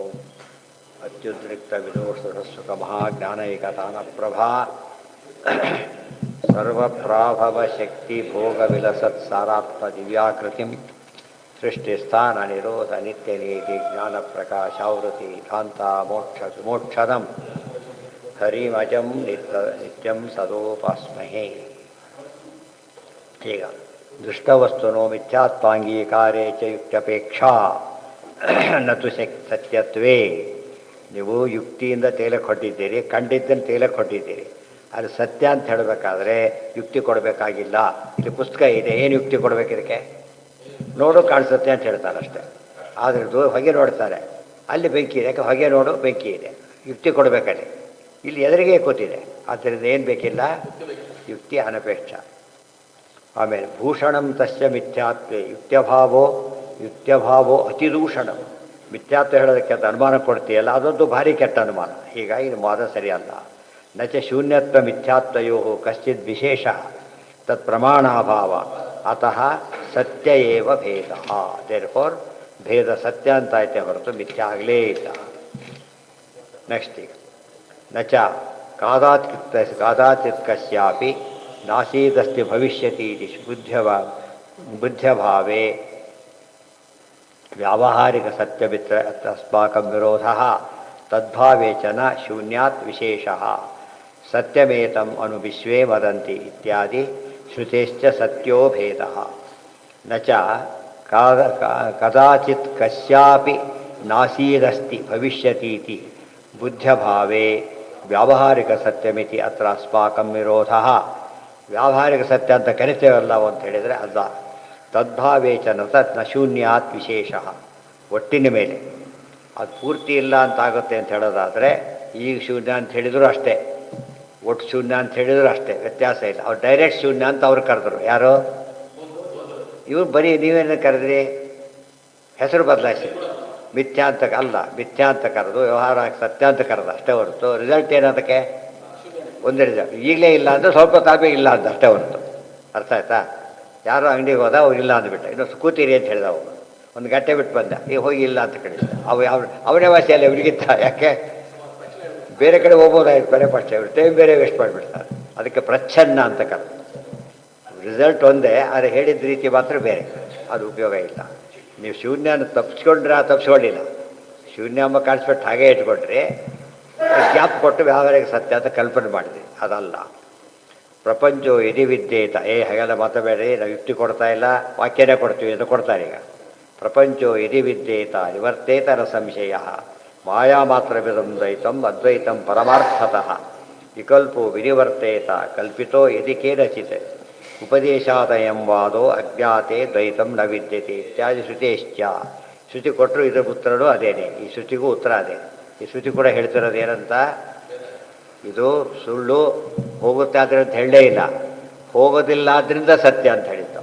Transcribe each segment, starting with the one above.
ಓಂ ಅತ್ಯುದ್ರಿಕ್ತ ವಿದೋಷಸುಖಮಹಾಜ್ಞಾನೈಕತಾನಪ್ರಭಾ ಸರ್ವಪ್ರಾಭವಶಕ್ತಿಭೋಗವಿಲಸತ್ಸಾರಾತ್ಮದಿವ್ಯಾಕೃತಿಂ ಸೃಷ್ಟಿಸ್ಥಾನನಿರೋಧನಿತ್ಯನೇತಿ ಜ್ಞಾನಪ್ರಕಾಶಾವೃತಿ ಕಾಂತಾ ಮೋಕ್ಷದಂ ಹರಿಮಜಂ ನಿತ್ಯಂ ಸದೋಪಾಸ್ಮಹೇ. ಈಗ ದೃಷ್ಟವಸ್ತುನೋ ಮಿಥ್ಯಾತ್ವಾಂಗೀಕಾರೇ ಚ ಯುಕ್ತ್ಯಪೇಕ್ಷಾ ನತು ಸತ್ಯತ್ವೇ. ನೀವು ಯುಕ್ತಿಯಿಂದ ತೇಲಕ್ಕೆ ಹೊಟ್ಟಿದ್ದೀರಿ, ಕಂಡಿದ್ದನ್ನು ತೇಲಕ್ಕೆ ಹೊಟ್ಟಿದ್ದೀರಿ. ಅದು ಸತ್ಯ ಅಂತ ಹೇಳಬೇಕಾದ್ರೆ ಯುಕ್ತಿ ಕೊಡಬೇಕಾಗಿಲ್ಲ. ಇಲ್ಲಿ ಪುಸ್ತಕ ಇದೆ, ಏನು ಯುಕ್ತಿ ಕೊಡಬೇಕು ಇದಕ್ಕೆ? ನೋಡು ಕಾಣಿಸುತ್ತೆ ಅಂತ ಹೇಳ್ತಾರೆ ಅಷ್ಟೇ. ಆದರೆ ಹೊಗೆ ನೋಡ್ತಾರೆ, ಅಲ್ಲಿ ಬೆಂಕಿ ಇದೆ, ಯಾಕೆ ಹೊಗೆ ನೋಡು ಬೆಂಕಿ ಇದೆ, ಯುಕ್ತಿ ಕೊಡಬೇಕಲ್ಲಿ. ಇಲ್ಲಿ ಎದುರಿಗೆ ಕೂತಿದೆ, ಆದ್ದರಿಂದ ಏನು ಬೇಕಿಲ್ಲ, ಯುಕ್ತಿ ಅನಪೇಕ್ಷ. ಆಮೇಲೆ ಭೂಷಣಂ ತಸ್ಯ ಮಿಥ್ಯಾತ್ವೇ ಯುಕ್ತ್ಯಭಾವೋ ಅತಿದೂಷಣ. ಮಿಥ್ಯಾತ್ವ ಹೇಳೋದಕ್ಕೆ ಅಂತ ಅನುಮಾನ ಕೊಡ್ತೀಯಲ್ಲ, ಅದೊಂದು ಭಾರಿ ಕೆಟ್ಟ ಅನುಮಾನ. ಹೀಗಾಗಿ ಇದು ವಾದ ಸರಿಯಲ್ಲ. ನಚ ಶೂನ್ಯತ್ವ ಮಿಥ್ಯಾತ್ವಯೋ ಕಶ್ಚಿದ್ ವಿಶೇಷ ತತ್ ಪ್ರಮಾಣಾಭಾವ ಅತಃ ಸತ್ಯ ಏವ ಭೇದ. ದೇರ್ಫೋರ್ ಭೇದ ಸತ್ಯ ಅಂತಾಯ್ತೆ ಹೊರತು ಮಿಥ್ಯ ಆಗಲೇ ಇಲ್ಲ. ನೆಕ್ಸ್ಟ್ ಈಗ ನಚ ಕಾದಾಚಿತ್ ಕಸ್ಯಾಪಿ ನಾಸೀದಸ್ತಿ ಭವಿಷ್ಯತಿ ಬುದ್ಧ್ಯಭಾವೇ ವ್ಯಾವಹಾರಿಕ ಸತ್ಯಮಿತ್ರ ಅಸ್ಮಾಕಂ ವಿರೋಧ ತದ್ಭಾವೇ ಚ ನ ಶೂನ್ಯಾತ್ ವಿಶೇಷಃ ಸತ್ಯಮೇತಂ ಅನು ವಿಶ್ವೇ ವದಂತಿ ಇತ್ಯಾದಿ ಶ್ರುತೇಶ್ಚ ಸತ್ಯೋ ಭೇದಃ. ನ ಚ ಕದಾಚಿತ್ ಕಸ್ಯಾಪಿ ನಾಸೀದಸ್ತಿ ಭವಿಷ್ಯತೀತಿ ಬುದ್ಧ್ಯಭಾವೇ ವ್ಯಾವಹಾರಿಕ ಸತ್ಯಮಿತಿ ಅತ್ರ ಅಸ್ಮಾಕಂ ವಿರೋಧಃ. ವ್ಯಾವಹಾರಿಕ ಸತ್ಯ ಅಂತ ಕರಿತೇವಲ್ಲ ಅಂತ ಹೇಳಿದರೆ ಅಲ್ಲ. ತದ್ಭಾವೇ ಚ ನ ಶೂನ್ಯಾತ್ ವಿಶೇಷಃ. ಒಟ್ಟಿನ ಮೇಲೆ ಅದು ಪೂರ್ತಿ ಇಲ್ಲ ಅಂತಾಗುತ್ತೆ ಅಂತ ಹೇಳೋದಾದರೆ ಈಗ ಶೂನ್ಯ ಅಂತ ಹೇಳಿದರೂ ಅಷ್ಟೇ, ಒಟ್ಟು ಶೂನ್ಯ ಅಂತ ಹೇಳಿದರೂ ಅಷ್ಟೇ, ವ್ಯತ್ಯಾಸ ಇಲ್ಲ. ಅವ್ರು ಡೈರೆಕ್ಟ್ ಶೂನ್ಯ ಅಂತ ಅವ್ರು ಕರೆದ್ರು. ಯಾರು? ಇವ್ರು ಬರೀ ನೀವೇನು ಕರೆದ್ರಿ, ಹೆಸರು ಬದಲಾಯಿಸಿ. ಮಿಥ್ಯಾ ಅಂತ ಅಲ್ಲ, ಮಿಥ್ಯಾ ಅಂತ ಕರೆದು ವ್ಯವಹಾರ ಸತ್ಯ ಅಂತ ಕರೆದು ಅಷ್ಟೇ ಹೊರತು ರಿಸಲ್ಟ್ ಏನದಕ್ಕೆ ಒಂದೇ ರಿಸಲ್ಟ್. ಈಗಲೇ ಇಲ್ಲ ಅಂದರೆ ಸ್ವಲ್ಪ ತಾಳ್ಮೆ ಇಲ್ಲ ಅಂತ ಅಷ್ಟೇ ಹೊರತು. ಅರ್ಥ ಆಯ್ತಾ? ಯಾರೋ ಅಂಗಡಿಗೆ ಹೋದ, ಅವ್ರು ಇಲ್ಲ ಅಂದ್ಬಿಟ್ಟ. ಇನ್ನೊಂದು ಕೂತೀರಿ ಅಂತ ಹೇಳಿದ ಅವನು, ಒಂದು ಗಂಟೆ ಬಿಟ್ಟು ಬಂದ, ಈಗ ಹೋಗಿ ಇಲ್ಲ ಅಂತ ಕಳಿಸಿದ. ಅವನೇ ವಾಸಿಯಲ್ಲ ಇವ್ರಿಗಿತ್ತ. ಯಾಕೆ ಬೇರೆ ಕಡೆ ಹೋಗ್ಬೋದಾಯ್ತು, ಕೊನೆ ಪಕ್ಷ ಇವ್ರು ಟೈಮ್ ಬೇರೆ ವೇಸ್ಟ್ ಮಾಡಿಬಿಡ್ತಾರೆ. ಅದಕ್ಕೆ ಪ್ರಚ್ಛನ್ನ ಅಂತ ಕರೆದು. ರಿಸಲ್ಟ್ ಒಂದೇ, ಆದರೆ ಹೇಳಿದ ರೀತಿ ಮಾತ್ರ ಬೇರೆ, ಅದು ಉಪಯೋಗ ಇಲ್ಲ. ನೀವು ಶೂನ್ಯನ ತಪ್ಪಿಸ್ಕೊಂಡ್ರೆ ತಪ್ಪಿಸ್ಕೊಳ್ಳಿಲ್ಲ, ಶೂನ್ಯ ಎಂಬ ಕಾನ್ಸೆಪ್ಟ್ ಹಾಗೇ ಇಟ್ಕೊಂಡ್ರೆ ಗ್ಯಾಪ್ ಕೊಟ್ಟು ವ್ಯಾವಹಾರಿಕ ಸತ್ಯ ಅಂತ ಕಲ್ಪನೆ ಮಾಡಿದ್ರಿ, ಅದಲ್ಲ. ಪ್ರಪಂಚೋ ಯದಿ ವಿದ್ಯೇತ, ಹಾಗೆಲ್ಲ ಮಾತಾಡಬೇಡಿ, ನಾವು ಯುಕ್ತಿ ಕೊಡ್ತಾ ಇಲ್ಲ, ವಾಕ್ಯನೇ ಕೊಡ್ತೀವಿ ಅಂತ ಕೊಡ್ತಾರೆ. ಈಗ ಪ್ರಪಂಚೋ ಯದಿ ವಿದ್ಯೇತ ನಿವರ್ತೇತ ನ ಸಂಶಯ ಮಾಯಾ ಮಾತ್ರ ದ್ವೈತಂ ಅದ್ವೈತಂ ಪರಮಾರ್ಥತಃ ವಿಕಲ್ಪೋ ವಿನಿವರ್ತೇತ ಕಲ್ಪಿತೋ ಯದಿ ಕೇನಚಿತ್ ಉಪದೇಶಾದಯಂ ವಾದೋ ಅಜ್ಞಾತೆ ದ್ವೈತಂ ನ ವಿದ್ಯತೆ ಇತ್ಯಾದಿ ಶ್ರುತೇಶ್ಚ. ಶ್ರುತಿ ಕೊಟ್ಟರು ಇದರ ಉತ್ತರನೂ ಅದೇನೆ, ಈ ಶ್ರುತಿಗೂ ಉತ್ತರ ಅದೇ. ಈ ಶ್ರುತಿ ಕೂಡ ಹೇಳ್ತಿರೋದು ಏನಂತ, ಇದು ಸುಳ್ಳು ಹೋಗುತ್ತೆ ಆದರೆ ಅಂತ ಹೇಳಲೇ ಇಲ್ಲ, ಹೋಗೋದಿಲ್ಲ ಆದ್ದರಿಂದ ಸತ್ಯ ಅಂತ ಹೇಳಿದ್ದು.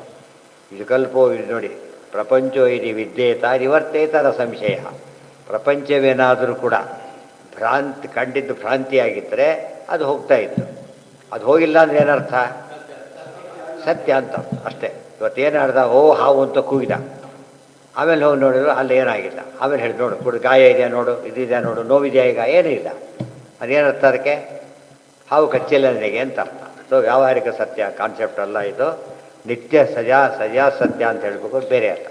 ವಿಕಲ್ಪೋ ನೋಡಿ, ಪ್ರಪಂಚೋ ಇದು ವಿದ್ಯೇತ ನಿವರ್ತೇತ ನ ಸಂಶಯ. ಪ್ರಪಂಚವೇನಾದರೂ ಕೂಡ ಕಂಡಿದ್ದು ಭ್ರಾಂತಿಯಾಗಿದ್ದರೆ ಅದು ಹೋಗ್ತಾ ಇತ್ತು, ಅದು ಹೋಗಿಲ್ಲ ಅಂದರೆ ಏನರ್ಥ? ಸತ್ಯ ಅಂತ ಅಷ್ಟೇ. ಇವತ್ತೇನು ಹೇಳ್ದ, ಹಾವು ಅಂತ ಕೂಗಿದ, ಆಮೇಲೆ ಹೋಗಿ ನೋಡಿದ್ರು ಅಲ್ಲಿ ಏನಾಗಿಲ್ಲ. ಆಮೇಲೆ ಹೇಳಿ ನೋಡು ಗಾಯ ಇದೆಯಾ ನೋಡು, ಇದಿದೆಯಾ ನೋಡು, ನೋವಿದೆಯಾ ಈಗ, ಏನೂ ಇಲ್ಲ. ಅದೇನರ್ಥ ಅದಕ್ಕೆ? ಹಾವು ಕಚ್ಚಿಲ್ಲ ನನಗೆ ಅಂತ ಅರ್ಥ. ಸೊ ವ್ಯಾವಹಾರಿಕ ಸತ್ಯ ಕಾನ್ಸೆಪ್ಟ್ ಅಲ್ಲ ಇದು. ನಿತ್ಯ ಸಜಾ ಸತ್ಯ ಅಂತ ಹೇಳಬೇಕು, ಬೇರೆ ಅಲ್ಲ.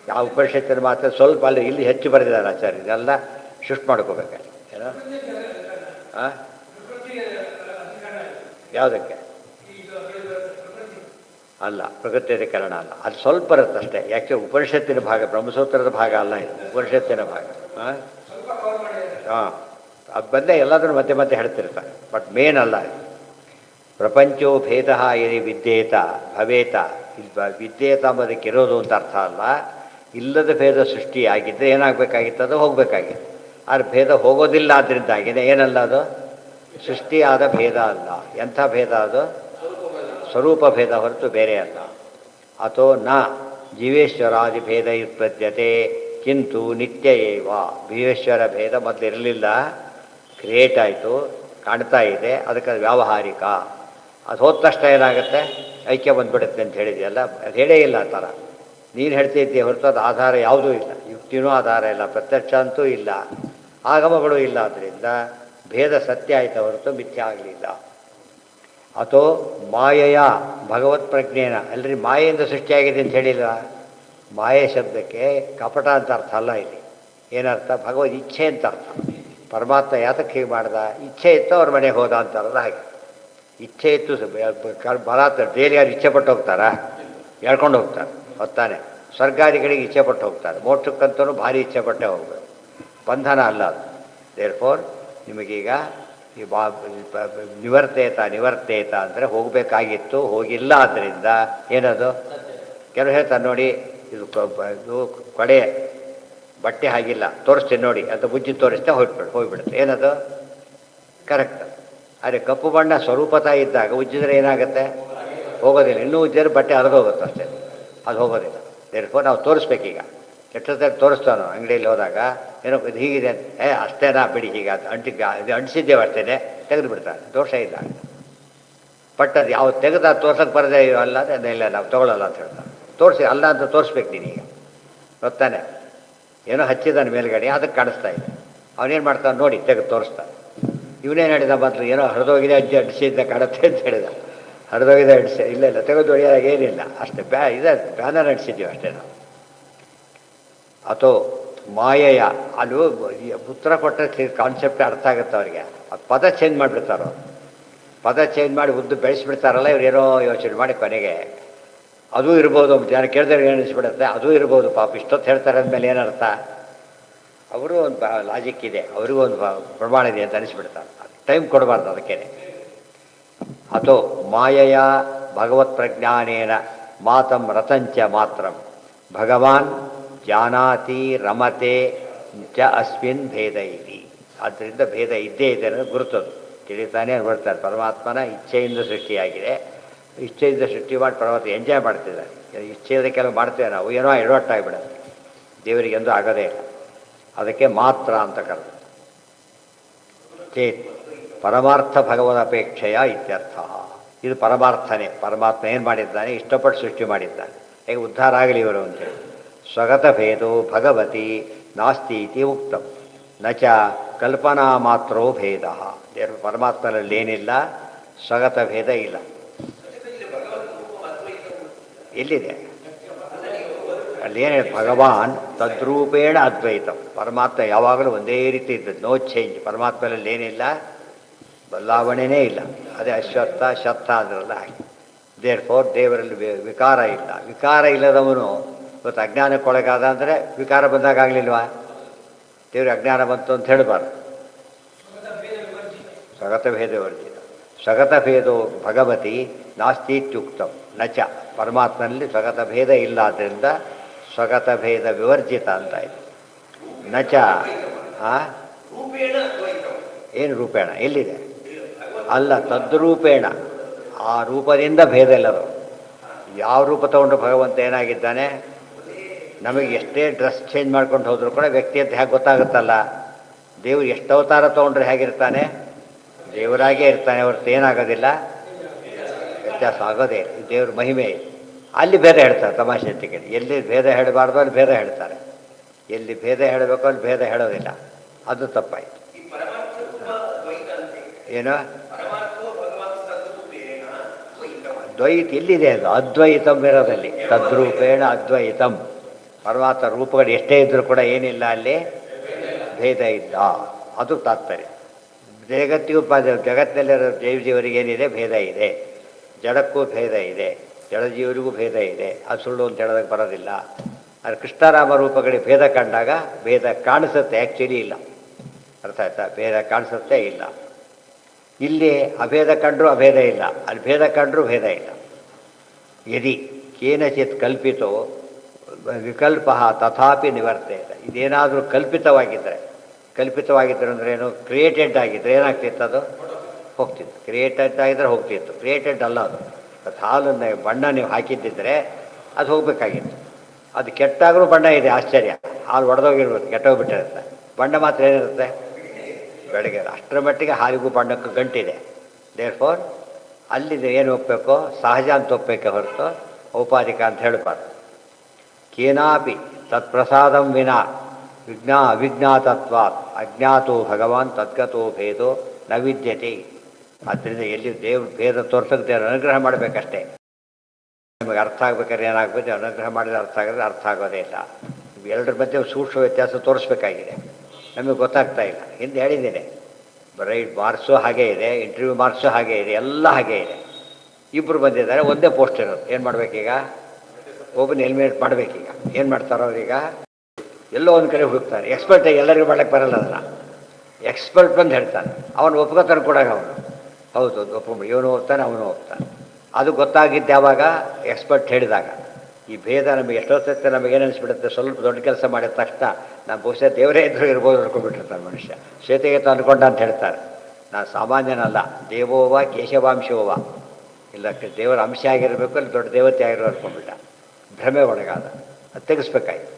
ಯಾವ ಉಪನಿಷತ್ತಿನ ಮಾತ್ರ ಸ್ವಲ್ಪ ಅಲ್ಲಿ ಇಲ್ಲಿ ಹೆಚ್ಚು ಬರೆದಿದ್ದಾರೆ ಆಚಾರ್ಯ, ಇದೆಲ್ಲ ಶಿಫ್ಟ್ ಮಾಡ್ಕೋಬೇಕಲ್ಲಿ. ಏನೋ ಯಾವುದಕ್ಕೆ ಅಲ್ಲ, ಪ್ರಕೃತಿ ಅಧಿಕರಣ ಅಲ್ಲ, ಅದು ಸ್ವಲ್ಪ ಬರುತ್ತೆ ಅಷ್ಟೇ. ಯಾಕೆ ಉಪನಿಷತ್ತಿನ ಭಾಗ, ಬ್ರಹ್ಮಸೂತ್ರದ ಭಾಗ ಅಲ್ಲ ಇದು, ಉಪನಿಷತ್ತಿನ ಭಾಗ. ಅದು ಬಂದೇ ಎಲ್ಲದನ್ನು ಮಧ್ಯೆ ಮಧ್ಯೆ ಹೇಳ್ತಿರ್ತಾರೆ, ಬಟ್ ಮೇನ್ ಅಲ್ಲ ಇದು. ಪ್ರಪಂಚೋ ಭೇದ ಯದಿ ವಿದ್ಯೇತ ಭವೇತ. ವಿದ್ಯೇತ ಅಂಬೋದಕ್ಕೆ ಇರೋದು ಅಂತ ಅರ್ಥ ಅಲ್ಲ. ಇಲ್ಲದ ಭೇದ ಸೃಷ್ಟಿಯಾಗಿದ್ದರೆ ಏನಾಗಬೇಕಾಗಿತ್ತು, ಅದು ಹೋಗಬೇಕಾಗಿತ್ತು. ಆದರೆ ಭೇದ ಹೋಗೋದಿಲ್ಲ, ಆದ್ದರಿಂದಾಗಿದೆ ಏನಲ್ಲ ಅದು, ಸೃಷ್ಟಿಯಾದ ಭೇದ ಅಲ್ಲ. ಎಂಥ ಭೇದ ಅದು? ಸ್ವರೂಪ ಭೇದ ಹೊರತು ಬೇರೆ ಅಲ್ಲ. ಅಥೋ ನ ಜೀವೇಶ್ವರಾದಿ ಭೇದ ಉತ್ಪದ್ಯತೆ ಕಿಂತು ನಿತ್ಯ ಏವ. ಜೀವೇಶ್ವರ ಭೇದ ಮೊದಲಿರಲಿಲ್ಲ, ಕ್ರಿಯೇಟ್ ಆಯಿತು, ಕಾಣ್ತಾ ಇದೆ, ಅದಕ್ಕೆ ಅದು ವ್ಯಾವಹಾರಿಕ. ಅದು ಹೋದ ತಕ್ಷಣ ಏನಾಗುತ್ತೆ, ಐಕ್ಯ ಬಂದ್ಬಿಡುತ್ತೆ ಅಂತ ಹೇಳಿದೆಯಲ್ಲ, ಅದು ಹೇಳೇ ಇಲ್ಲ ಆ ಥರ. ನೀನು ಹೇಳ್ತಿದ್ದೀಯ ಹೊರತು ಅದು ಆಧಾರ ಯಾವುದೂ ಇಲ್ಲ. ಯುಕ್ತಿ ಯುಕ್ತಿನೂ ಆಧಾರ ಇಲ್ಲ, ಪ್ರತ್ಯಕ್ಷ ಅಂತೂ ಇಲ್ಲ, ಆಗಮಗಳು ಇಲ್ಲ. ಆದ್ದರಿಂದ ಭೇದ ಸತ್ಯ ಆಯಿತು ಹೊರತು ಮಿಥ್ಯ ಆಗಲಿಲ್ಲ. ಅಥೋ ಮಾಯೆಯ ಭಗವತ್ ಪ್ರಜ್ಞೇನ, ಅಲ್ಲರಿ ಮಾಯೆಯಿಂದ ಸೃಷ್ಟಿಯಾಗಿದೆ ಅಂತ ಹೇಳಿಲ್ಲ. ಮಾಯೆ ಶಬ್ದಕ್ಕೆ ಕಪಟ ಅಂತ ಅರ್ಥ ಅಲ್ಲ. ಇಲ್ಲಿ ಏನರ್ಥ? ಭಗವದ್ ಇಚ್ಛೆ ಅಂತ ಅರ್ಥ. ಪರಮಾತ್ಮ ಯಾತಕ್ಕೆ ಹೀಗೆ ಮಾಡ್ದ? ಇಚ್ಛೆ ಇತ್ತು ಅವ್ರ ಮನೆಗೆ ಹೋದ ಅಂತಾರಲ್ಲ ಹಾಗೆ. ಇಚ್ಛೆ ಇತ್ತು ಬರಾತ ಡೈಲಿ ಯಾರು ಇಚ್ಛೆ ಪಟ್ಟು ಹೋಗ್ತಾರಾ? ಹೇಳ್ಕೊಂಡು ಹೋಗ್ತಾರೆ ಹೊತ್ತಾನೆ. ಸ್ವರ್ಗಾದಿಗಳಿಗೆ ಇಚ್ಛೆ ಪಟ್ಟು ಹೋಗ್ತಾರೆ, ಮೋಕ್ಷಕ್ಕಂತೂ ಭಾರಿ ಇಚ್ಛೆ ಪಟ್ಟೆ ಹೋಗ್ಬೇಕು. ಬಂಧನ ಅಲ್ಲ ಅದು. ದೇರ್ಫೋರ್ ನಿಮಗೀಗ ಈ ನಿವರ್ತೇತ ಅಂದರೆ ಹೋಗಬೇಕಾಗಿತ್ತು, ಹೋಗಿಲ್ಲ. ಆದ್ದರಿಂದ ಏನದು? ಕೆಲವು ಹೇಳ್ತಾರೆ ನೋಡಿ, ಇದು ಕೊಡೆ ಬಟ್ಟೆ ಹಾಗಿಲ್ಲ, ತೋರಿಸ್ತೀನಿ ನೋಡಿ ಅಂತ ಬುಜ್ಜಿ ತೋರಿಸ್ತಾ ಹೋಗ್ಬಿಡುತ್ತೆ. ಏನದು? ಕರೆಕ್ಟ್. ಆದರೆ ಕಪ್ಪು ಬಣ್ಣ ಸ್ವರೂಪತ ಇದ್ದಾಗ ಉಜ್ಜಿದ್ರೆ ಏನಾಗುತ್ತೆ? ಹೋಗೋದಿಲ್ಲ. ಇನ್ನೂ ಉಜ್ಜಿದ್ರೆ ಬಟ್ಟೆ ಹೋಗುತ್ತೆ ಅಷ್ಟೇ, ಅದು ಹೋಗೋದಿಲ್ಲ. ದೇರ್ಫೋರ್ ನಾವು ತೋರಿಸ್ಬೇಕೀಗ. ಎಷ್ಟೊತ್ತಾಗಿ ತೋರಿಸ್ತಾನೋ ಅಂಗಡಿಯಲ್ಲಿ ಹೋದಾಗ, ಏನೋ ಇದು ಹೀಗಿದೆ ಅಂತ, ಅಷ್ಟೇನಾ ಬಿಡಿ, ಹೀಗೆ ಅದು ಇದು ಅಂಟಿಸಿದ್ದೇವೆ ಅಷ್ಟೇ, ತೆಗೆದು ಬಿಡ್ತಾನೆ, ದೋಷ ಇಲ್ಲ. ಬಟ್ ಅದು ಯಾವ ತೆಗೆದು ಅದು ತೋರ್ಸೋಕ್ಕೆ ಬರದೇ ಅಲ್ಲ ಅದನ್ನೆಲ್ಲ ನಾವು ತೊಗೊಳ್ಳಲ್ಲ ಅಂತ ಹೇಳ್ತಾನೆ. ತೋರಿಸಿ ಅಲ್ಲ ಅಂತ ತೋರಿಸ್ಬೇಕು ನೀನೀಗ, ಗೊತ್ತಾನೆ? ಏನೋ ಹಚ್ಚಿದಾನೆ ಮೇಲ್ಗಡೆ, ಅದಕ್ಕೆ ಕಾಣಿಸ್ತಾ ಇದೆ. ಅವನೇನು ಮಾಡ್ತಾನೆ ನೋಡಿ, ತೆಗೆದು ತೋರಿಸ್ತಾನೆ. ಇವನೇನು ಹೇಳಿದ ಮೊದಲು ಏನೋ ಹರಿದೋಗಿದೆ ಅಡಿಸಿದ್ದ ಕಾಣುತ್ತೆ ಅಂತ ಹೇಳಿದ. ಹರಿದೋಗಿದೆ ಅಡಿಸಿ ಇಲ್ಲ ತೆಗೆದು ಹೊಡೆಯೋದಾಗ ಏನಿಲ್ಲ, ಅಷ್ಟೇ ಇದೆ ಬ್ಯಾನರ್ ಅಡಿಸಿದ್ದೀವಿ ಅಷ್ಟೇ ನಾವು. ಅಥವಾ ಮಾಯೆಯ ಅದು ಉತ್ತರ ಕೊಟ್ಟ ಕಾನ್ಸೆಪ್ಟ್ ಅರ್ಥ ಆಗುತ್ತೆ ಅವರಿಗೆ. ಅದು ಪದ ಚೇಂಜ್ ಮಾಡಿಬಿಡ್ತಾರೋ, ಪದ ಚೇಂಜ್ ಮಾಡಿ ಉದ್ದು ಬೆಳೆಸಿಬಿಡ್ತಾರಲ್ಲ ಇವ್ರು, ಏನೋ ಯೋಚನೆ ಮಾಡಿ ಕೊನೆಗೆ ಅದೂ ಇರ್ಬೋದು. ಜನ ಕೇಳಿದ್ರೆ ಏನು ಅನಿಸ್ಬಿಡುತ್ತೆ, ಅದೂ ಇರ್ಬೋದು ಪಾಪ, ಇಷ್ಟೊತ್ತು ಹೇಳ್ತಾರೆ ಅಂದಮೇಲೆ ಏನರ್ಥ? ಅವರು ಒಂದು ಲಾಜಿಕ್ ಇದೆ, ಅವರಿಗೂ ಒಂದು ಪ್ರಮಾಣ ಇದೆ ಅಂತ ಅನಿಸ್ಬಿಡ್ತಾರೆ. ಟೈಮ್ ಕೊಡಬಾರ್ದು ಅದಕ್ಕೇನೆ. ಅಥೋ ಮಾಯೆಯ ಭಗವತ್ ಪ್ರಜ್ಞಾನೇನ ಮಾತಂ ರತಂಚ ಮಾತ್ರಂ ಭಗವಾನ್ ಜಾನಾತಿ ರಮತೆ ಚ ಅಸ್ಮಿನ್ ಭೇದ ಇತಿ. ಆದ್ದರಿಂದ ಭೇದ ಇದ್ದೇ ಇದೆ ಅನ್ನೋದು ಗುರುತದು ತಿಳಿತಾನೆ ಬರ್ತಾರೆ. ಪರಮಾತ್ಮನ ಇಚ್ಛೆಯಿಂದ ಸೃಷ್ಟಿಯಾಗಿದೆ, ಇಚ್ಛೆಯಿಂದ ಸೃಷ್ಟಿ ಮಾಡಿ ಪರಮಾತ್ಮ ಎಂಜಾಯ್ ಮಾಡ್ತಿದ್ದಾರೆ. ಇಚ್ಛೆಯಿಂದ ಕೆಲವು ಮಾಡ್ತೇವೆ ನಾವು, ಏನೋ ಎಡವಟ್ಟಾಗಿಬಿಡೋದು, ದೇವರಿಗೆ ಎಂದೂ ಆಗೋದೇ ಇಲ್ಲ. ಅದಕ್ಕೆ ಮಾತ್ರ ಅಂತ ಕರೆದು ಚೇತ್ ಪರಮಾರ್ಥ ಭಗವದಪೇಕ್ಷೆಯ ಇತ್ಯರ್ಥ. ಇದು ಪರಮಾರ್ಥನೇ. ಪರಮಾತ್ಮ ಏನು ಮಾಡಿದ್ದಾನೆ? ಇಷ್ಟಪಟ್ಟು ಸೃಷ್ಟಿ ಮಾಡಿದ್ದಾನೆ, ಹೇಗೆ ಉದ್ಧಾರ ಆಗಲಿ ಇವರು ಅಂತೇಳಿ. ಸ್ವಗತ ಭೇದೋ ಭಗವತಿ ನಾಸ್ತಿ ಇತಿ ಉಕ್ತಂ ನಚ ಕಲ್ಪನಾ ಮಾತ್ರೋ ಭೇದ. ದೇವರು ಪರಮಾತ್ಮನಲ್ಲಿ ಏನಿಲ್ಲ, ಸ್ವಗತ ಭೇದ ಇಲ್ಲ. ಎಲ್ಲಿದೆ? ಅಲ್ಲೇನು ಭಗವಾನ್ ತದ್ರೂಪೇಣ ಅದ್ವೈತಂ. ಪರಮಾತ್ಮ ಯಾವಾಗಲೂ ಒಂದೇ ರೀತಿ ಇದ್ದದ್ದು, ನೋ ಚೇಂಜ್. ಪರಮಾತ್ಮನಲ್ಲಿ ಏನಿಲ್ಲ, ಬದಲಾವಣೆಯೇ ಇಲ್ಲ. ಅದೇ ಅಶ್ವತ್ಥ ಶತ್ತ ಅದರಲ್ಲ ಹಾಗೆ. ದೇರ್ಫೋರ್ ದೇವರಲ್ಲಿ ವಿಕಾರ ಇಲ್ಲ. ವಿಕಾರ ಇಲ್ಲದವನು ಇವತ್ತು ಅಜ್ಞಾನಕ್ಕೊಳಗಾದ ಅಂದರೆ ವಿಕಾರ ಬಂದಾಗ ಆಗಲಿಲ್ವಾ? ದೇವ್ರಿಗೆ ಅಜ್ಞಾನ ಬಂತು ಅಂತ ಹೇಳಬಾರ್ದು. ಸ್ವಗತ ಭೇದ ವರ್ಜಿತ. ಸ್ವಗತ ಭೇದೋ ಭಗವತಿ ನಾಸ್ತಿ ಇತ್ಯುಕ್ತಂ ನಚ. ಪರಮಾತ್ಮನಲ್ಲಿ ಸ್ವಗತ ಭೇದ ಇಲ್ಲ, ಆದ್ದರಿಂದ ಸ್ವಗತ ಭೇದ ವಿವರ್ಜಿತ ಅಂತ ಇದೆ. ನಚ ಏನು ರೂಪೇಣ ಎಲ್ಲಿದೆ? ಅಲ್ಲ, ತದ್ರೂಪೇಣ, ಆ ರೂಪದಿಂದ ಭೇದ ಇಲ್ಲದು. ಯಾವ ರೂಪ ತಗೊಂಡು ಭಗವಂತ ಏನಾಗಿದ್ದಾನೆ? ನಮಗೆ ಎಷ್ಟೇ ಡ್ರೆಸ್ ಚೇಂಜ್ ಮಾಡ್ಕೊಂಡು ಹೋದರೂ ಕೂಡ ವ್ಯಕ್ತಿ ಅಂತ ಹೇಗೆ ಗೊತ್ತಾಗುತ್ತಲ್ಲ. ದೇವರು ಎಷ್ಟು ಅವತಾರ ತೊಗೊಂಡ್ರೆ ಹೇಗಿರ್ತಾನೆ? ದೇವರಾಗೇ ಇರ್ತಾನೆ ಹೊರತು ಏನಾಗೋದಿಲ್ಲ, ವ್ಯತ್ಯಾಸ ಆಗೋದೇ. ದೇವ್ರ ಮಹಿಮೆ. ಅಲ್ಲಿ ಭೇದ ಹೇಳ್ತಾರೆ ತಮಾಷೆ ಅಂತಿಕೇಳಿ. ಎಲ್ಲಿ ಭೇದ ಹೇಳಬಾರ್ದು ಅಲ್ಲಿ ಭೇದ ಹೇಳ್ತಾರೆ, ಎಲ್ಲಿ ಭೇದ ಹೇಳಬೇಕು ಅಲ್ಲಿ ಭೇದ ಹೇಳೋದಿಲ್ಲ. ಅದು ತಪ್ಪಾಯಿತು. ಏನು ದ್ವೈತ ಎಲ್ಲಿದೆ? ಅದು ಅದ್ವೈತಂ ಇರೋದಲ್ಲಿ. ತದ್ರೂಪೇಣ ಅದ್ವೈತಂ. ಪರಮಾತ್ಮ ರೂಪಗಳು ಎಷ್ಟೇ ಇದ್ದರೂ ಕೂಡ ಏನಿಲ್ಲ, ಅಲ್ಲಿ ಭೇದ ಇಲ್ಲ. ಅದು ತಾತ್ಪರ್ಯ. ಜಗತ್ತಿನಲ್ಲಿರೋ ಜೀವರಿಗೆ ಏನಿದೆ? ಭೇದ ಇದೆ. ಜಡಕ್ಕೂ ಭೇದ ಇದೆ, ಜಡಜೀವರಿಗೂ ಭೇದ ಇದೆ. ಅದು ಸುಳ್ಳು ಅಂತ ಹೇಳೋದಕ್ಕೆ ಬರೋದಿಲ್ಲ. ಆದರೆ ಕೃಷ್ಣರಾಮ ರೂಪಗಳಿಗೆ ಭೇದ ಕಂಡಾಗ ಭೇದ ಕಾಣಿಸುತ್ತೆ, ಆ್ಯಕ್ಚುಲಿ ಇಲ್ಲ. ಅರ್ಥ ಆಯ್ತಾ? ಭೇದ ಕಾಣಿಸುತ್ತೆ ಇಲ್ಲ. ಇಲ್ಲಿ ಅಭೇದ ಕಂಡರೂ ಅಭೇದ ಇಲ್ಲ, ಅಲ್ಲಿ ಭೇದ ಕಂಡರೂ ಭೇದ ಇಲ್ಲ. ಯದಿ ಕೇನಚಿತ್ ಕಲ್ಪಿತೋ ವಿಕಲ್ಪ ತಥಾಪಿ ನಿವರ್ತೇತ. ಇದೇನಾದರೂ ಕಲ್ಪಿತವಾಗಿದ್ದರೆ ಅಂದರೆ ಏನು? ಕ್ರಿಯೇಟೆಡ್ ಆಗಿದ್ದರೆ ಏನಾಗ್ತಿತ್ತು? ಅದು ಹೋಗ್ತಿತ್ತು. ಕ್ರಿಯೇಟೆಡ್ ಆಗಿದ್ದರೆ ಹೋಗ್ತಿತ್ತು, ಕ್ರಿಯೇಟೆಡ್ ಅಲ್ಲ ಅದು. ಅದು ಹಾಲನ್ನು ಬಣ್ಣ ನೀವು ಹಾಕಿದ್ದಿದ್ರೆ ಅದು ಹೋಗಬೇಕಾಗಿತ್ತು. ಅದು ಕೆಟ್ಟಾಗಲೂ ಬಣ್ಣ ಇದೆ, ಆಶ್ಚರ್ಯ. ಹಾಲು ಒಡೆದೋಗಿರ್ಬೋದು, ಕೆಟ್ಟೋಗ್ಬಿಟ್ಟಿರುತ್ತೆ. ಬಣ್ಣ ಮಾತ್ರ ಏನಿರುತ್ತೆ? ಬೆಳಗ್ಗೆ. ಅಷ್ಟರ ಮಟ್ಟಿಗೆ ಹಾಲಿಗೂ ಬಣ್ಣಕ್ಕೂ ಗಂಟಿದೆ. ದೇರ್ಫೋರ್ ಅಲ್ಲಿದೆ ಏನು ಒಪ್ಪಬೇಕು? ಸಹಜ ಅಂತ ಒಪ್ಪಬೇಕೆ ಹೊರತು ಔಪಾಧಿಕ ಅಂತ ಹೇಳಬಾರ್ದು. ಕೇನಾಪಿ ತತ್ಪ್ರಸಾದಂ ವಿನಾ ಅವಿಜ್ಞಾತತ್ವಾತ್ ಅಜ್ಞಾತೋ ಭಗವಾನ್ ತದ್ಗತೋ ಭೇದೋ ನ ವಿದ್ಯತೆ. ಆದ್ದರಿಂದ ಎಲ್ಲಿ ದೇವ್ರ ಭೇದ ತೋರ್ಸೋಕೆ ದೇವ್ರ ಅನುಗ್ರಹ ಮಾಡಬೇಕಷ್ಟೇ. ನಿಮಗೆ ಅರ್ಥ ಆಗ್ಬೇಕಾದ್ರೆ ಏನಾಗಬೇಕು, ಅನುಗ್ರಹ ಮಾಡಿದ್ರೆ ಅರ್ಥ ಆಗಿದ್ರೆ ಅರ್ಥ ಆಗೋದೇ ಇಲ್ಲ. ಎರಡರ ಮಧ್ಯೆ ಸೂಕ್ಷ್ಮ ವ್ಯತ್ಯಾಸ ತೋರಿಸ್ಬೇಕಾಗಿದೆ, ನಮಗೆ ಗೊತ್ತಾಗ್ತಾ ಇಲ್ಲ. ಹಿಂದೆ ಹೇಳಿದ್ದೇನೆ, ಬರೀ ಮಾರ್ಕ್ಸು ಹಾಗೇ ಇದೆ, ಇಂಟರ್ವ್ಯೂ ಮಾರ್ಕ್ಸು ಹಾಗೇ ಇದೆ, ಎಲ್ಲ ಹಾಗೇ ಇದೆ. ಇಬ್ಬರು ಬಂದಿದ್ದಾರೆ, ಒಂದೇ ಪೋಸ್ಟ್ ಇರೋದು. ಏನು ಮಾಡಬೇಕೀಗ? ಒಬ್ಬನ ಎಲಿಮಿನೇಟ್ ಮಾಡಬೇಕೀಗ. ಏನು ಮಾಡ್ತಾರೋ ಅವ್ರೀಗ? ಎಲ್ಲೋ ಒಂದು ಕಡೆ ಹುಡುಕ್ತಾರೆ. ಎಕ್ಸ್ಪರ್ಟ್ ಎಲ್ಲರಿಗೂ ಮಾಡಕ್ಕೆ ಬರಲ್ಲ ಅದನ್ನು. ಎಕ್ಸ್ಪರ್ಟ್ ಬಂದು ಹೇಳ್ತಾನೆ, ಅವನು ಒಪ್ಕೋತಾನೆ ಕೊಡಾಗ. ಅವನು ಹೌದು ಒಪ್ಕೊಂಡು ಇವನು ಹೋಗ್ತಾನೆ, ಅವನು ಹೋಗ್ತಾನೆ. ಅದು ಗೊತ್ತಾಗಿದ್ದು ಯಾವಾಗ? ಎಕ್ಸ್ಪರ್ಟ್ ಹೇಳಿದಾಗ. ಈ ಭೇದ ನಮಗೆ ಎಷ್ಟೋ ಸತ್ಯ ನಮಗೇನು ಅನಿಸ್ಬಿಡುತ್ತೆ, ಸ್ವಲ್ಪ ದೊಡ್ಡ ಕೆಲಸ ಮಾಡಿದ ತಕ್ಷಣ ನಾನು ಬಹುಶಃ ದೇವರೇ ಇದ್ರೂ ಇರ್ಬೋದು ಅನ್ಕೊಂಡ್ಬಿಟ್ಟಿರ್ತಾನೆ ಮನುಷ್ಯ. ಶ್ವೇತಗೇತ ಅಂದ್ಕೊಂಡ ಅಂತ ಹೇಳ್ತಾರೆ. ನಾನು ಸಾಮಾನ್ಯನಲ್ಲ, ದೇವೋವ ಕೇಶವಾಂಶೋವ, ಇಲ್ಲ ದೇವರ ಅಂಶ ಆಗಿರಬೇಕು, ಅಲ್ಲಿ ದೊಡ್ಡ ದೇವತೆ ಆಗಿರೋ ಅಂದ್ಕೊಂಡ್ಬಿಟ್ಟ. ಭ್ರಮೆ ಒಳಗಾದ, ಅದು ತೆಗೆಸ್ಬೇಕಾಯ್ತು.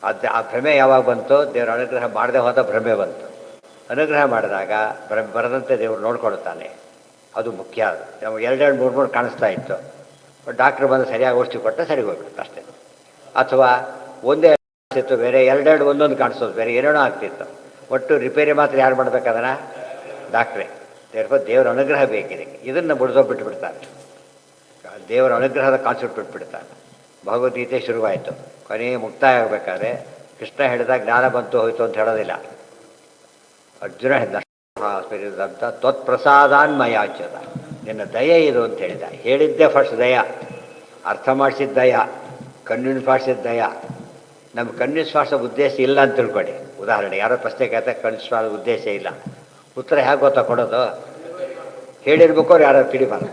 ಆ ಭ್ರಮೆ ಯಾವಾಗ ಬಂತು? ದೇವರ ಅನುಗ್ರಹ ಮಾಡದೆ ಹೋದ ಭ್ರಮೆ ಬಂತು. ಅನುಗ್ರಹ ಮಾಡಿದಾಗ ಭ್ರಮೆ ಬರದಂತೆ ದೇವರು ನೋಡ್ಕೊಳ್ತಾನೆ. ಅದು ಮುಖ್ಯ. ಅದು ನಮಗೆ ಎರಡೆರಡು ಮೂರು ಮೂರು ಕಾಣಿಸ್ತಾ ಇತ್ತು, ಡಾಕ್ಟ್ರ್ ಬಂದು ಸರಿಯಾಗಿ ಔಷಧಿ ಕೊಟ್ಟರೆ ಸರಿ ಹೋಗ್ಬಿಡುತ್ತೆ ಅಷ್ಟೇ. ಅಥವಾ ಒಂದೇ ಇತ್ತು, ಬೇರೆ ಎರಡೆರಡು ಒಂದೊಂದು ಕಾಣಿಸೋದು, ಬೇರೆ ಏನೇನೋ ಆಗ್ತಿತ್ತು. ಒಟ್ಟು ರಿಪೇರಿ ಮಾತ್ರ ಯಾರು ಮಾಡ್ಬೇಕು ಅದನ್ನು? ಡಾಕ್ಟ್ರೇ. ದೇವರ ಅನುಗ್ರಹ ಬೇಕಿದೆ. ಇದನ್ನು ಬಿಟ್ಬಿಡ್ತಾರೆ. ದೇವರ ಅನುಗ್ರಹದ ಕಾನ್ಸೆಪ್ಟ್ ಬಿಟ್ಬಿಡ್ತಾರೆ. ಭಗವದ್ಗೀತೆ ಶುರುವಾಯಿತು, ಕೊನೆಗೆ ಮುಕ್ತಾಯ ಆಗಬೇಕಾದ್ರೆ ಕೃಷ್ಣ ಹೇಳಿದಾಗ ಜ್ಞಾನ ಬಂತು ಹೋಯಿತು ಅಂತ ಹೇಳೋದಿಲ್ಲ. ಅರ್ಜುನ ಅಂತ ತ್ವತ್ಪ್ರಸಾದಾನ್ಮಯಾಚ್ಯದ, ನಿನ್ನ ದಯ ಇದು ಅಂತ ಹೇಳಿದ. ಹೇಳಿದ್ದೆ ಫಸ್ಟ್ ದಯ, ಅರ್ಥ ಮಾಡಿಸಿದ ದಯ, ಕನ್ವಿನ್ಸ್ ಮಾಡಿಸಿದ ದಯ. ನಮ್ಮ ಕನ್ವಿನ್ಸ್ ಮಾಡಿಸೋ ಉದ್ದೇಶ ಇಲ್ಲ ಅಂತ ತಿಳ್ಕೊಳ್ಳಿ. ಉದಾಹರಣೆ, ಯಾರೋ ಪ್ರಶ್ನೆ ಕೇಳ್ತಾ ಕನ್ವಿನ್ಸ್ ಮಾಡೋ ಉದ್ದೇಶ ಇಲ್ಲ, ಉತ್ತರ ಹೇಗೆ ಗೊತ್ತಾ ಕೊಡೋದು? ಹೇಳಿರ್ಬೇಕು, ಅವ್ರು ಯಾರು ತಿಳಿಬಾರ್ದು.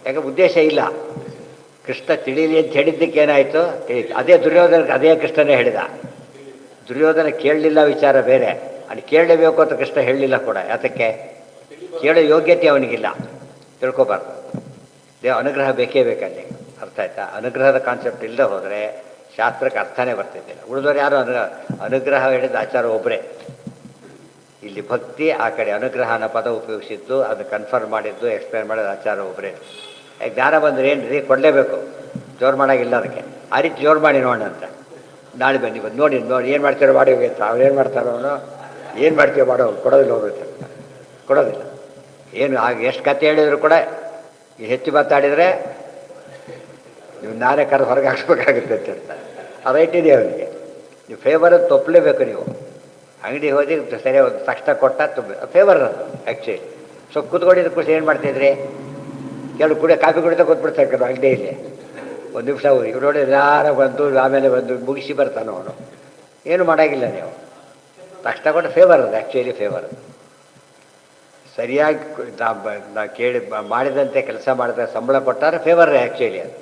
ಯಾಕೆ ಉದ್ದೇಶ ಇಲ್ಲ. ಕೃಷ್ಣ ತಿಳಿಲಿ ಅಂತ ಹೇಳಿದ್ದಕ್ಕೆ ಏನಾಯಿತು? ಅದೇ ದುರ್ಯೋಧನಕ್ಕೆ ಅದೇ ಕೃಷ್ಣನೇ ಹೇಳಿದ. ದುರ್ಯೋಧನ ಕೇಳಲಿಲ್ಲ, ವಿಚಾರ ಬೇರೆ. ಅಲ್ಲಿ ಕೇಳಲೇಬೇಕು ಅಂತ ಕೃಷ್ಣ ಹೇಳಲಿಲ್ಲ ಕೂಡ. ಯಾತಕ್ಕೆ? ಕೇಳೋ ಯೋಗ್ಯತೆ ಅವನಿಗಿಲ್ಲ, ತಿಳ್ಕೊಬಾರ್ದು. ಅನುಗ್ರಹ ಬೇಕೇ ಬೇಕಲ್ಲಿ. ಅರ್ಥ ಆಯ್ತಾ? ಅನುಗ್ರಹದ ಕಾನ್ಸೆಪ್ಟ್ ಇಲ್ಲದೆ ಹೋದರೆ ಶಾಸ್ತ್ರಕ್ಕೆ ಅರ್ಥನೇ ಬರ್ತಿದ್ದಿಲ್ಲ. ಉಳಿದವರು ಯಾರು ಅನುಗ್ರಹ ಹೇಳಿದ ಆಚಾರ ಒಬ್ಬರೇ. ಇಲ್ಲಿ ಭಕ್ತಿ, ಆ ಕಡೆ ಅನುಗ್ರಹ ಅನ್ನೋ ಪದ ಉಪಯೋಗಿಸಿದ್ದು, ಅದು ಕನ್ಫರ್ಮ್ ಮಾಡಿದ್ದು, ಎಕ್ಸ್ಪ್ಲೇನ್ ಮಾಡೋದು ಆಚಾರ ಒಬ್ಬರೇ. ಜ್ಞಾನ ಬಂದರೆ ಏನು ರೀ, ಕೊಡಲೇಬೇಕು, ಜೋರು ಮಾಡೋಂಗಿಲ್ಲ. ಅದಕ್ಕೆ ಆ ರೀತಿ ಜೋರು ಮಾಡಿ ನೋಡೋಣ ಅಂತ. ನಾಳೆ ಬನ್ನಿ ಬಂದು ನೋಡಿ ಏನು ಮಾಡ್ತೀರೋ ಮಾಡಿ ಹೋಗಿರ್ತ. ಅವ್ರು ಏನು ಮಾಡ್ತಾರೋ ಅವನು, ಏನು ಮಾಡ್ತೀವೋ ಮಾಡೋ, ಕೊಡೋದಿಲ್ಲ ಹೋಗುತ್ತೆ, ಕೊಡೋದಿಲ್ಲ. ಏನು ಆಗ ಎಷ್ಟು ಕತೆ ಹೇಳಿದ್ರು ಕೂಡ ಹೆಚ್ಚು ಮಾತಾಡಿದರೆ ನೀವು ನಾನೇ ಕರೆದು ಹೊರಗೆ ಹಾಕ್ಸ್ಬೇಕಾಗುತ್ತೆ ಅಂತ ಹೇಳ್ತಾರೆ. ಆ ರೈಟ್ ಇದೆ ಅವನಿಗೆ. ನೀವು ಫೇವರ್ ಅಂತ ಒಪ್ಪಲೇಬೇಕು. ನೀವು ಅಂಗಡಿ ಹೋಗಿ ಸರಿಯಾಗಿ ಒಂದು ತಕ್ಷಣ ಕೊಟ್ಟ ಫೇವರ್ ಅದು ಆ್ಯಕ್ಚುಲಿ. ಸೊ ಕೂತ್ಕೊಂಡಿದ್ದು ಖುಷಿ ಏನು ಮಾಡ್ತಿದ್ರಿ? ಕೆಲವು ಕಾಫಿ ಕುಡಿತಾ ಕೂತ್ಬಿಡ್ತಾರೆ ಕೆಲವು ಅಂಗಡಿಯಲ್ಲಿ. ಒಂದು ನಿಮಿಷ ಇವ್ರು ನೋಡಿ ಯಾರ ಬಂದು ಆಮೇಲೆ ಬಂದು ಮುಗಿಸಿ ಬರ್ತಾನೆ ಅವನು. ಏನು ಮಾಡೋಂಗಿಲ್ಲ ನೀವು. ತಕ್ಷಣ ಕೊಟ್ಟು ಫೇವರ್ ಅದು ಆ್ಯಕ್ಚುಲಿ ಫೇವರ್. ಸರಿಯಾಗಿ ನಾ ಕೇಳಿ ಮಾಡಿದಂತೆ ಕೆಲಸ ಮಾಡಿದ್ರೆ ಸಂಬಳ ಕೊಟ್ಟಾರೆ ಫೇವರ್ ಆ್ಯಕ್ಚುಲಿ. ಅದು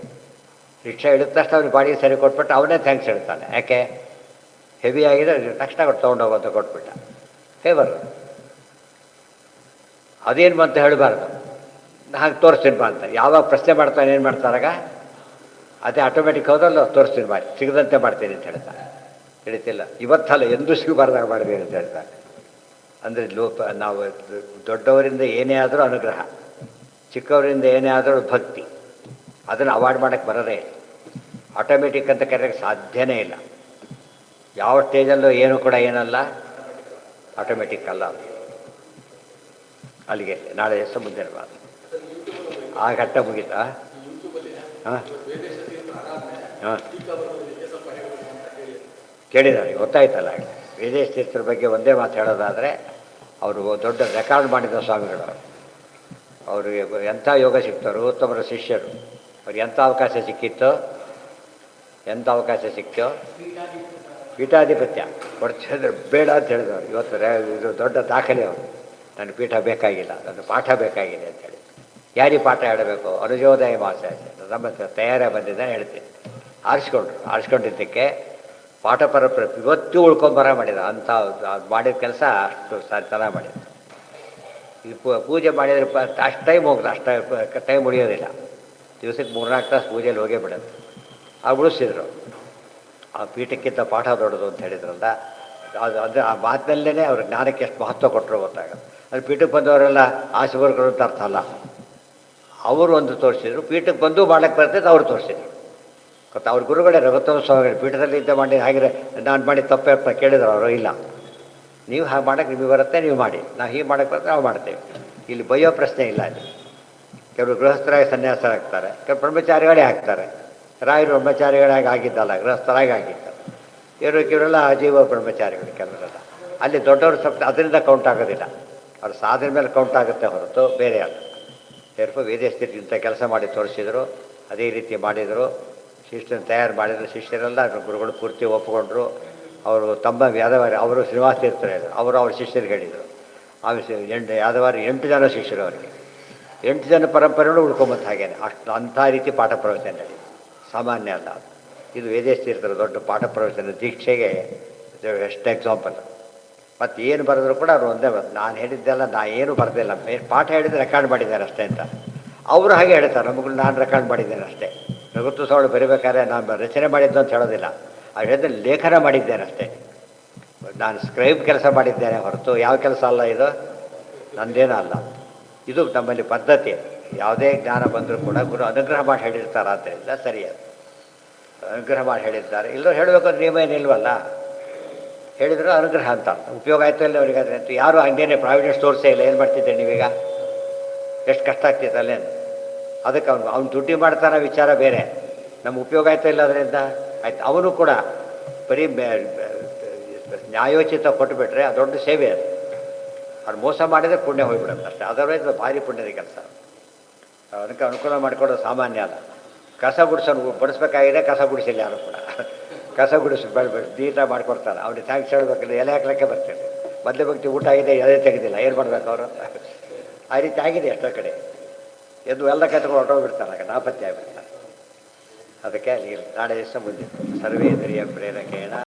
ರಿಕ್ಷಾ ಹಿಡಿದ ತಕ್ಷಣ ಅವ್ನಿಗೆ ಬಾಡಿಗೆ ಸರಿ ಕೊಟ್ಬಿಟ್ಟು ಅವನೇ ಥ್ಯಾಂಕ್ಸ್ ಹೇಳ್ತಾನೆ. ಯಾಕೆ? ಹೆವಿ ಆಗಿದೆ, ತಕ್ಷಣ ಕೊಟ್ಟು ತೊಗೊಂಡೋಗಂತ ಕೊಟ್ಬಿಟ್ಟ. ಫೇವರ್. ಅದೇನು ಬಂತ ಹೇಳಬಾರ್ದು, ಹಾಗೆ ತೋರಿಸ್ತೀನಿ ಬಾ ಅಂತ. ಯಾವಾಗ ಪ್ರಶ್ನೆ ಮಾಡ್ತಾನೆ ಏನು ಮಾಡ್ತಾರಾಗ ಅದೇ ಆಟೋಮೆಟಿಕ್ ಹೌದಲ್ಲ, ತೋರಿಸ್ತೀನಿ ಬಾ, ಸಿಗದಂತೆ ಮಾಡ್ತೀನಿ ಅಂತ ಹೇಳ್ತಾನೆ. ತಿಳಿತಿಲ್ಲ, ಇವತ್ತಲ್ಲ ಎಂದೂ ಸಿಗಬಾರ್ದಾಗ ಮಾಡಿದ್ದೀನಿ ಅಂತ ಹೇಳ್ತಾನೆ. ಅಂದರೆ ನಾವು ದೊಡ್ಡವರಿಂದ ಏನೇ ಆದರೂ ಅನುಗ್ರಹ, ಚಿಕ್ಕವರಿಂದ ಏನೇ ಆದರೂ ಭಕ್ತಿ, ಅದನ್ನು ಅವಾಯ್ಡ್ ಮಾಡೋಕ್ಕೆ ಬರೋದೇ ಇಲ್ಲ. ಆಟೋಮೆಟಿಕ್ ಅಂತ ಕರೆಯೋಕ್ಕೆ ಸಾಧ್ಯನೇ ಇಲ್ಲ. ಯಾವ ಸ್ಟೇಜಲ್ಲೂ ಏನು ಕೂಡ ಏನಲ್ಲ ಆಟೋಮೆಟಿಕ್ ಅಲ್ಲ. ಅಲ್ಲಿಗೆ ನಾಳೆ ಎಷ್ಟು ಮುಂದಿನ ಬಾದ ಆ ಘಟ್ಟ ಮುಗೀತಾ? ಹಾಂ ಹಾಂ ಕೇಳಿದ್ದಾರೆ, ಗೊತ್ತಾಯ್ತಲ್ಲ. ವೇದೇಶ ತೀರ್ಥರ ಬಗ್ಗೆ ಒಂದೇ ಮಾತು ಹೇಳೋದಾದರೆ, ಅವರು ದೊಡ್ಡ ರೆಕಾರ್ಡ್ ಮಾಡಿದ ಸ್ವಾಮಿಗಳು. ಅವರಿಗೆ ಎಂಥ ಯೋಗ ಸಿಕ್ತರು, ಉತ್ತಮರ ಶಿಷ್ಯರು. ಅವ್ರಿಗೆ ಎಂಥ ಅವಕಾಶ ಸಿಕ್ಕಿತ್ತು, ಎಂಥ ಅವಕಾಶ ಸಿಕ್ತೋ. ಪೀಠಾಧಿಪತ್ಯ ಕೊಡ್ತಿದ್ರೆ ಬೇಡ ಅಂತ ಹೇಳಿದವರು. ಇವತ್ತು ಇದು ದೊಡ್ಡ ದಾಖಲೆ ಅವರು. ನನ್ನ ಪೀಠ ಬೇಕಾಗಿಲ್ಲ, ನನ್ನ ಪಾಠ ಬೇಕಾಗಿದೆ ಅಂತೇಳಿ. ಯಾರಿಗೆ ಪಾಠ ಹೇಳಬೇಕು? ಅನುಜೋದಯ ಮಾಸ ನಮ್ಮ ತಯಾರೇ ಬಂದಿದ್ದಾನೆ ಹೇಳ್ತೀನಿ. ಆರಿಸ್ಕೊಂಡಿದ್ದಕ್ಕೆ ಪಾಠ ಪರಪರೆ ಇವತ್ತೂ ಉಳ್ಕೊಂಬರ ಮಾಡಿದ ಅಂಥ ಮಾಡಿದ ಕೆಲಸ ಅಷ್ಟು ಚೆನ್ನಾಗಿ ಮಾಡಿದ. ಇದು ಪೂಜೆ ಮಾಡಿದರೆ ಅಷ್ಟು ಟೈಮ್ ಹೋಗ್ತದೆ, ಅಷ್ಟು ಟೈಮ್ ಉಳಿಯೋದಿಲ್ಲ. ದಿವಸಕ್ಕೆ 3-4 ತಾಸು ಪೂಜೆಯಲ್ಲಿ ಹೋಗೇ ಬಿಡೋದು. ಉಳಿಸಿದ್ರು. ಆ ಪೀಠಕ್ಕಿಂತ ಪಾಠ ದೊಡ್ಡದು ಅಂತ ಹೇಳಿದ್ರಲ್ಲ, ಅದು ಆ ಮಾತಿನಲ್ಲೇ ಅವ್ರ ಜ್ಞಾನಕ್ಕೆ ಎಷ್ಟು ಮಹತ್ವ ಕೊಟ್ಟರು ಗೊತ್ತಾಗೋದು. ಅದು ಪೀಠಕ್ಕೆ ಬಂದವರೆಲ್ಲ ಆಶೀರ್ವಾದಗಳು ಅಂತ ಅರ್ಥ ಅಲ್ಲ. ಅವರು ಒಂದು ತೋರಿಸಿದ್ರು, ಪೀಠಕ್ಕೆ ಬಂದು ಮಾಡಕ್ಕೆ ಬರ್ತೈತೆ ಅವ್ರು ತೋರಿಸಿದ್ರು. ಗೊತ್ತಾ ಅವ್ರ ಗುರುಗಳೇ ರಘುತ್ತಮ ಸ್ವಾಮಿಗಳು ಪೀಠದಲ್ಲಿ ಇದ್ದ ಮಾಡಿ ಹಾಗೆ ನಾನು ಮಾಡಿ ತಪ್ಪೇ ಅಂತ ಕೇಳಿದ್ರು ಅವರು. ಇಲ್ಲ, ನೀವು ಹಾಗೆ ಮಾಡೋಕ್ಕೆ ನಿಮಗೆ ಬರುತ್ತೆ, ನೀವು ಮಾಡಿ, ನಾವು ಹೀಗೆ ಮಾಡೋಕ್ಕೆ ಬರುತ್ತೆ ನಾವು ಮಾಡ್ತೇವೆ. ಇಲ್ಲಿ ಬಯ್ಯೋ ಪ್ರಶ್ನೆ ಇಲ್ಲ ಅಲ್ಲಿ. ಕೆಲವರು ಗೃಹಸ್ಥರಾಗಿ ಸನ್ಯಾಸರಾಗ್ತಾರೆ, ಕೆಲವು ಬ್ರಹ್ಮಚಾರಿಗಳೇ ಆಗ್ತಾರೆ. ರಾಯರು ಬ್ರಹ್ಮಚಾರಿಗಳಾಗಿ ಆಗಿದ್ದಲ್ಲ, ಗೃಹಸ್ಥರಾಗಿ ಆಗಿದ್ದಾರೆ. ಇವರೆಲ್ಲ ಜೀವ ಬ್ರಹ್ಮಚಾರಿಗಳು ಕೆಲವರೆಲ್ಲ. ಅಲ್ಲಿ ದೊಡ್ಡವರು ಸ್ವಲ್ಪ ಅದರಿಂದ ಕೌಂಟ್ ಆಗೋದಿಲ್ಲ, ಅವ್ರ ಸಾಧನೆ ಮೇಲೆ ಕೌಂಟ್ ಆಗುತ್ತೆ ಹೊರತು ಬೇರೆ ಅಲ್ಲ. ಸೇರ್ಪು ವೇದಸ್ಥಿತಿ ಇಂಥ ಕೆಲಸ ಮಾಡಿ ತೋರಿಸಿದ್ರು, ಅದೇ ರೀತಿ ಮಾಡಿದರು. ಶಿಷ್ಯನ ತಯಾರು ಮಾಡಿದರು. ಶಿಷ್ಯರೆಲ್ಲ ಗುರುಗಳು ಪೂರ್ತಿ ಒಪ್ಪಿಕೊಂಡ್ರು. ಅವರು ತಮ್ಮ ಯಾದವಾರಿ ಅವರು ಶ್ರೀನಿವಾಸ ತೀರ್ಥರು ಹೇಳಿದರು, ಅವರು ಅವ್ರ ಶಿಷ್ಯರಿಗೆ ಹೇಳಿದರು. ಯಾದವಾರಿ 8 ಜನ ಶಿಷ್ಯರು ಅವರಿಗೆ. 8 ಜನ ಪರಂಪರೆಗಳು ಉಳ್ಕೊಂಬತ್ತು ಹಾಗೇನೆ. ಅಷ್ಟು ಅಂಥ ರೀತಿ ಪಾಠ ಪ್ರವಚನ ನಡೀತು, ಸಾಮಾನ್ಯ ಅಲ್ಲ. ಇದು ವೇದಸ್ಥಿತರ ದೊಡ್ಡ ಪಾಠ ಪ್ರವಚನ ದೀಕ್ಷೆಗೆ ಎಷ್ಟು ಎಕ್ಸಾಂಪಲ್. ಮತ್ತು ಏನು ಬರೆದ್ರು ಕೂಡ ಅವರು ಒಂದೇ ನಾನು ಹೇಳಿದ್ದೆಲ್ಲ ಏನು ಬರೆದಿಲ್ಲ, ಪಾಠ ಹೇಳಿದ್ರೆ ರೆಕಾರ್ಡ್ ಮಾಡಿದ್ದಾರೆ ಅಷ್ಟೇ ಅಂತ. ಅವರು ಹಾಗೆ ಹೇಳ್ತಾರೆ, ನಮಗೂ ನಾನು ರೆಕಾರ್ಡ್ ಮಾಡಿದ್ದೇನೆ ಅಷ್ಟೇ. ರಘುತ್ತು ಸವಳು ಬರೀಬೇಕಾದ್ರೆ ನಾನು ರಚನೆ ಮಾಡಿದ್ದು ಅಂತ ಹೇಳೋದಿಲ್ಲ, ಅವ್ರು ಹೇಳಿದ್ರೆ ಲೇಖನ ಮಾಡಿದ್ದೇನೆ ಅಷ್ಟೇ. ನಾನು ಸ್ಕ್ರೈಬ್ ಕೆಲಸ ಮಾಡಿದ್ದೇನೆ ಹೊರತು ಯಾವ ಕೆಲಸ ಅಲ್ಲ, ಇದು ನಂದೇನೂ ಅಲ್ಲ. ಇದು ನಮ್ಮಲ್ಲಿ ಪದ್ಧತಿ. ಯಾವುದೇ ಜ್ಞಾನ ಬಂದರೂ ಕೂಡ ಗುರು ಅನುಗ್ರಹ ಮಾಡಿ ಹೇಳಿರ್ತಾರೆ, ಆದ್ದರಿಂದ ಸರಿಯಾದ ಅನುಗ್ರಹ ಮಾಡಿ ಹೇಳಿರ್ತಾರೆ. ಇಲ್ಲೋ ಹೇಳಬೇಕಂದ್ರೆ ನಿಯಮ ಏನಿಲ್ವಲ್ಲ, ಹೇಳಿದ್ರು ಅನುಗ್ರಹ ಅಂತ. ಉಪಯೋಗ ಆಯಿತು ಇಲ್ಲ ಅವ್ರಿಗೆ. ಆದರೆ ಅಂತೂ ಯಾರು ಹಂಗೇನೆ ಪ್ರಾವಿಡೆನ್ಸ್ ತೋರಿಸೇ ಇಲ್ಲ. ಏನು ಮಾಡ್ತಿದ್ದೆ ನೀವೀಗ? ಎಷ್ಟು ಕಷ್ಟ ಆಗ್ತಿತ್ತು ಅಲ್ಲೇನು? ಅದಕ್ಕೆ ಅವ್ನು ದುಡ್ಡಿ ಮಾಡ್ತಾನೆ ವಿಚಾರ ಬೇರೆ, ನಮ್ಗೆ ಉಪಯೋಗ ಆಯ್ತಾ ಇಲ್ಲ ಅದರಿಂದ ಆಯ್ತು. ಅವನು ಕೂಡ ಬರೀ ನ್ಯಾಯೋಚಿತ ಕೊಟ್ಟುಬಿಟ್ರೆ ಅದು ದೊಡ್ಡ ಸೇವೆ. ಅದು ಅವ್ರು ಮೋಸ ಮಾಡಿದರೆ ಪುಣ್ಯ ಹೋಗ್ಬಿಡುತ್ತೆ ಅಷ್ಟೇ. ಅದರ್ವೈಸ್ ಭಾರಿ ಪುಣ್ಯದ ಕೆಲಸ. ಅದಕ್ಕೆ ಅನುಕೂಲ ಮಾಡಿಕೊಡೋದು ಸಾಮಾನ್ಯ ಅಲ್ಲ. ಕಸ ಗುಡಿಸೋನು ಬಡಿಸ್ಬೇಕಾಗಿದೆ, ಕಸ ಗುಡಿಸಿಲ್ಲ ಯಾರು ಕೂಡ. ಕಸ ಗುಡಿಸಿ ನೀಟಾಗಿ ಮಾಡಿಕೊಡ್ತಾರೆ. ಅವ್ರಿಗೆ ಥ್ಯಾಂಕ್ಸ್ ಹೇಳಬೇಕಿಲ್ಲ, ಎಲೆ ಹಾಕ್ಲಿಕ್ಕೆ ಬರ್ತಾರೆ. ಮಧ್ಯ ಭಕ್ತಿ ಊಟ ಆಗಿದೆ, ಎಲೆ ತೆಗೆದಿಲ್ಲ, ಏನು ಮಾಡ್ಬೇಕು ಅವರು? ಆ ರೀತಿ ಆಗಿದೆ ಎಷ್ಟೋ ಕಡೆ. ಎದ್ದು ಎಲ್ಲ ಕತ್ಕೊಂಡು ಹೊರಟೋಗ್ಬಿಡ್ತಾರೆ, ಆಗ ನಾಪತ್ತೆ ಆಗಿಬಿಡ್ತಾರೆ. ಅದಕ್ಕೆ ಅಲ್ಲಿ ನಾಳೆ ದಿವಸ ಮುಂದೆ ಸರ್ವೇ ದರಿಯ ಪ್ರೇರಕೇಣ